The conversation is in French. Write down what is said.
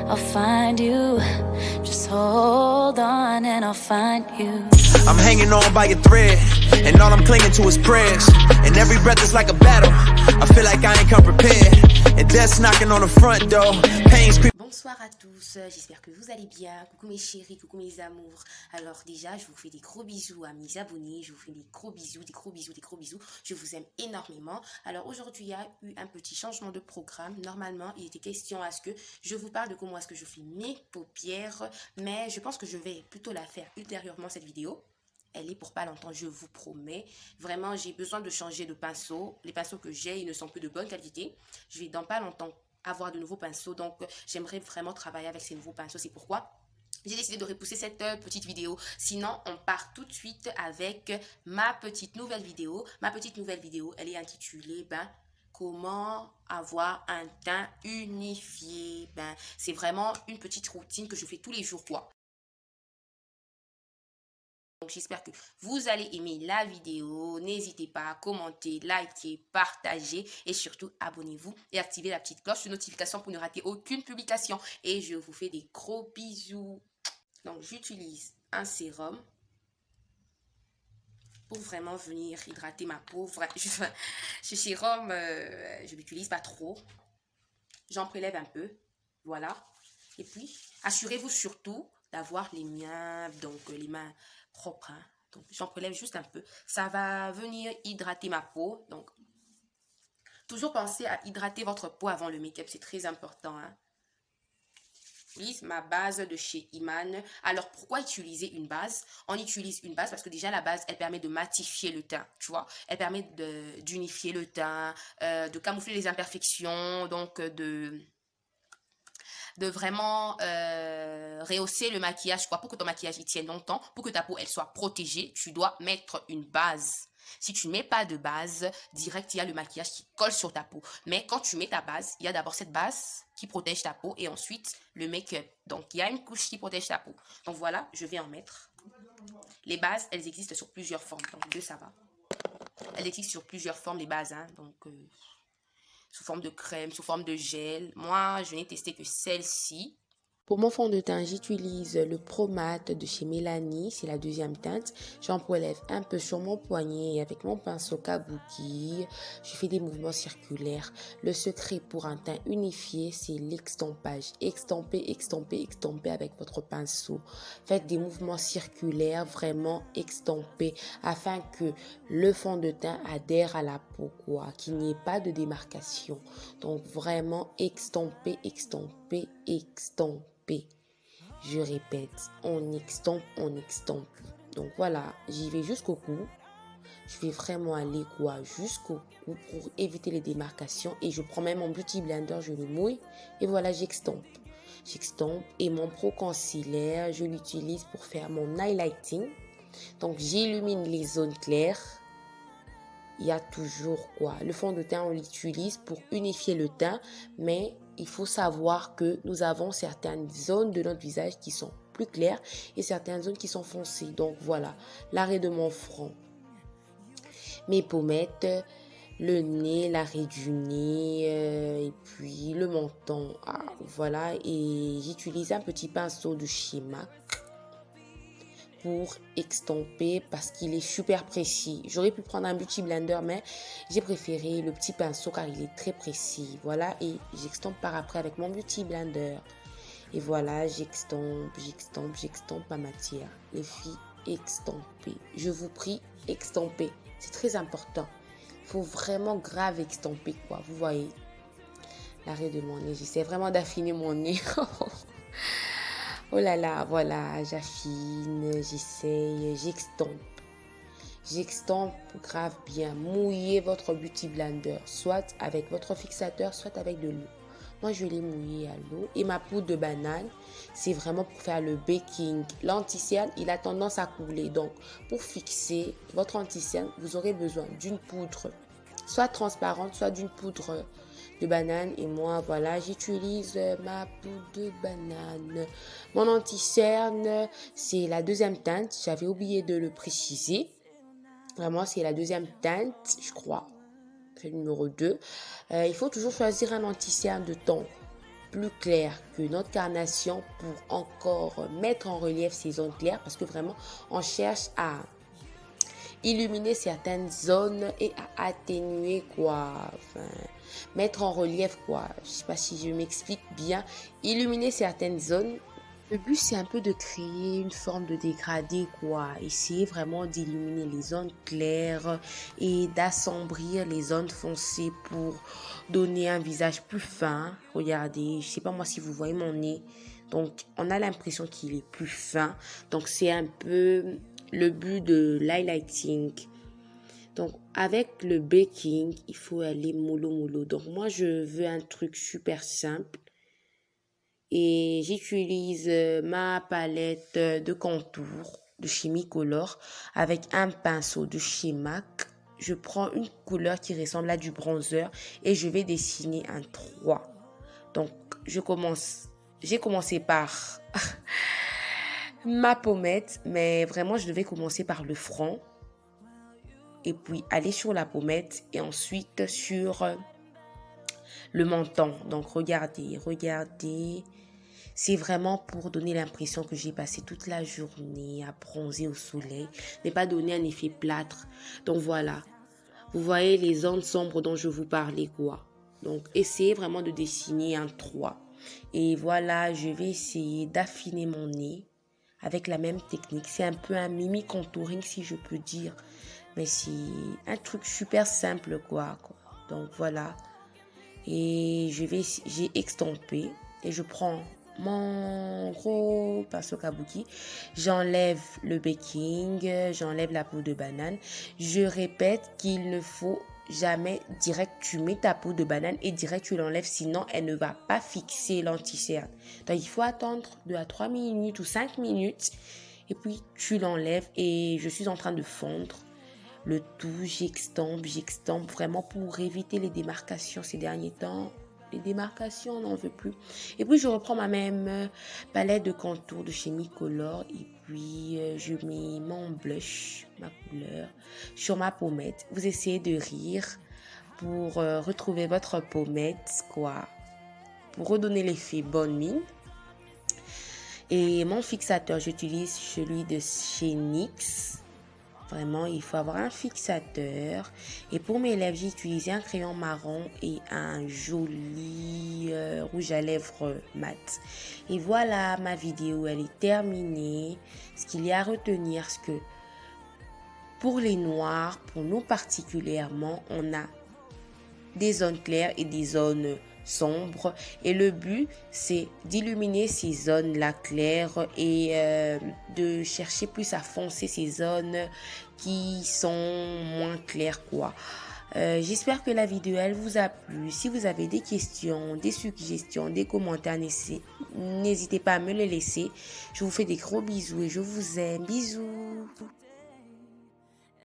I'll find you. Just hold on and I'll find you. I'm hanging on by a thread, and all I'm clinging to is prayers. And every breath is like a battle. I feel like I ain't come prepared. And death's knocking on the front door. Pain's creeping. Bonsoir à tous, j'espère que vous allez bien. Coucou mes chéris, coucou mes amours. Alors déjà, je vous fais des gros bisous à mes abonnés. Je vous fais des gros bisous, des gros bisous, des gros bisous. Je vous aime énormément. Alors aujourd'hui, il y a eu un petit changement de programme. Normalement, il était question à ce que je vous parle de comment est-ce que je fais mes paupières. Mais je pense que je vais plutôt la faire ultérieurement, cette vidéo. Elle est pour pas longtemps, je vous promets. Vraiment, j'ai besoin de changer de pinceau. Les pinceaux que j'ai, ils ne sont plus de bonne qualité. Je vais dans pas longtemps avoir de nouveaux pinceaux. Donc, j'aimerais vraiment travailler avec ces nouveaux pinceaux. C'est pourquoi j'ai décidé de repousser cette petite vidéo. Sinon, on part tout de suite avec ma petite nouvelle vidéo. Ma petite nouvelle vidéo, elle est intitulée comment avoir un teint unifié. C'est vraiment une petite routine que je fais tous les jours, quoi. Donc, j'espère que vous allez aimer la vidéo. N'hésitez pas à commenter, liker, partager et surtout abonnez-vous et activez la petite cloche de notification pour ne rater aucune publication. Et je vous fais des gros bisous. Donc, j'utilise un sérum pour vraiment venir hydrater ma peau. Ce sérum, je ne l'utilise pas trop. J'en prélève un peu. Voilà. Et puis, assurez-vous surtout d'avoir les mains, donc les mains propres. Hein. Donc, j'en prélève juste un peu. Ça va venir hydrater ma peau. Donc, toujours pensez à hydrater votre peau avant le make-up. C'est très important. Hein. J'utilise ma base de chez Iman. Alors, pourquoi utiliser une base? On utilise une base parce que déjà, la base, elle permet de matifier le teint, tu vois. Elle permet d'unifier le teint, de camoufler les imperfections, donc de vraiment rehausser le maquillage, quoi, pour que ton maquillage il tienne longtemps, pour que ta peau elle soit protégée, tu dois mettre une base. Si tu ne mets pas de base, direct, il y a le maquillage qui colle sur ta peau. Mais quand tu mets ta base, il y a d'abord cette base qui protège ta peau et ensuite le make-up. Donc, il y a une couche qui protège ta peau. Donc, voilà, je vais en mettre. Les bases, elles existent sur plusieurs formes. Donc, deux, ça va. Elles existent sur plusieurs formes, les bases. Hein, donc, sous forme de crème, sous forme de gel. Moi, je n'ai testé que celle-ci. Pour mon fond de teint, j'utilise le Pro Matte de chez Mélanie. C'est la deuxième teinte. J'en prélève un peu sur mon poignet et avec mon pinceau kabuki, je fais des mouvements circulaires. Le secret pour un teint unifié, c'est l'extampage. Extamper, extamper, extamper avec votre pinceau. Faites des mouvements circulaires, vraiment extamper, afin que le fond de teint adhère à la peau, quoi, qu'il n'y ait pas de démarcation. Donc vraiment extamper, extamper, extamper. Je répète, on extampe, on extampe. Donc voilà, j'y vais jusqu'au cou. Je vais vraiment aller jusqu'au cou pour éviter les démarcations. Et je prends même mon Beauty Blender, je le mouille. Et voilà, j'extampe. J'extampe. Et mon Pro Concealer, je l'utilise pour faire mon highlighting. Donc j'illumine les zones claires. Il y a toujours le fond de teint, on l'utilise pour unifier le teint, mais il faut savoir que nous avons certaines zones de notre visage qui sont plus claires et certaines zones qui sont foncées. Donc voilà, l'arrêt de mon front, mes pommettes, le nez, l'arrêt du nez, et puis le menton. Voilà, et j'utilise un petit pinceau de chez MAC pour extamper parce qu'il est super précis. J'aurais pu prendre un Beauty Blender, mais j'ai préféré le petit pinceau car il est très précis. Voilà, et j'extampe par après avec mon Beauty Blender. Et voilà, j'extampe, j'extampe, j'extampe ma matière. Les filles, extampez. Je vous prie, extampez. C'est très important. Il faut vraiment grave extamper, quoi. Vous voyez, l'arrêt de mon nez. J'essaie vraiment d'affiner mon nez. Oh là là, voilà, j'affine, j'essaye, j'extampe. J'extampe grave bien. Mouillez votre Beauty Blender, soit avec votre fixateur, soit avec de l'eau. Moi, je l'ai mouillé à l'eau. Et ma poudre de banane, c'est vraiment pour faire le baking. L'anti-cerne, il a tendance à couler. Donc, pour fixer votre anti-cerne, vous aurez besoin d'une poudre, soit transparente, soit d'une poudre de banane. Et moi, voilà, j'utilise ma poudre de banane. Mon anti-cerne, c'est la deuxième teinte. J'avais oublié de le préciser. Vraiment, c'est la deuxième teinte, je crois. C'est le numéro 2. Il faut toujours choisir un anti-cerne de ton plus clair que notre carnation pour encore mettre en relief ces zones claires, parce que vraiment on cherche à illuminer certaines zones et à atténuer quoi, enfin, mettre en relief quoi, je sais pas si je m'explique bien, illuminer certaines zones. Le but, c'est un peu de créer une forme de dégradé, quoi. Essayer vraiment d'illuminer les zones claires et d'assombrir les zones foncées pour donner un visage plus fin. Regardez, je sais pas moi si vous voyez mon nez. Donc, on a l'impression qu'il est plus fin. Donc, c'est un peu le but de l'highlighting. Donc, avec le baking, il faut aller mollo mollo. Donc, moi, je veux un truc super simple. Et j'utilise ma palette de contour de chez Micolor avec un pinceau de chez MAC. Je prends une couleur qui ressemble à du bronzer et je vais dessiner un 3. Donc, j'ai commencé par ma pommette, mais vraiment, je devais commencer par le front et puis aller sur la pommette et ensuite sur le menton. Donc, regardez. C'est vraiment pour donner l'impression que j'ai passé toute la journée à bronzer au soleil, mais pas donner un effet plâtre. Donc voilà, vous voyez les zones sombres dont je vous parlais quoi. Donc essayez vraiment de dessiner un 3. Et voilà, je vais essayer d'affiner mon nez avec la même technique. C'est un peu un mimi contouring si je peux dire, mais c'est un truc super simple quoi. Donc voilà, et j'ai extampé et je prends mon gros pinceau kabuki, j'enlève le baking, j'enlève la peau de banane. Je répète qu'il ne faut jamais direct tu mets ta peau de banane et direct tu l'enlèves, sinon elle ne va pas fixer l'anti-cerne. Donc il faut attendre 2 à 3 minutes ou 5 minutes et puis tu l'enlèves. Et je suis en train de fondre le tout, j'extampe vraiment pour éviter les démarcations ces derniers temps. Les démarcations, on n'en veut plus. Et puis, je reprends ma même palette de contour de chez Micolor. Et puis, je mets mon blush, ma couleur, sur ma pommette. Vous essayez de rire pour retrouver votre pommette, quoi. Pour redonner l'effet bonne mine. Et mon fixateur, j'utilise celui de chez NYX. Vraiment, il faut avoir un fixateur. Et pour mes lèvres, j'ai utilisé un crayon marron et un joli rouge à lèvres mat. Et voilà, ma vidéo, elle est terminée. Ce qu'il y a à retenir, c'est que pour les noirs, pour nous particulièrement, on a des zones claires et des zones sombres. Et le but, c'est d'illuminer ces zones-là claires et de chercher plus à foncer ces zones qui sont moins claires, quoi. J'espère que la vidéo, elle vous a plu. Si vous avez des questions, des suggestions, des commentaires, n'hésitez pas à me les laisser. Je vous fais des gros bisous et je vous aime. Bisous.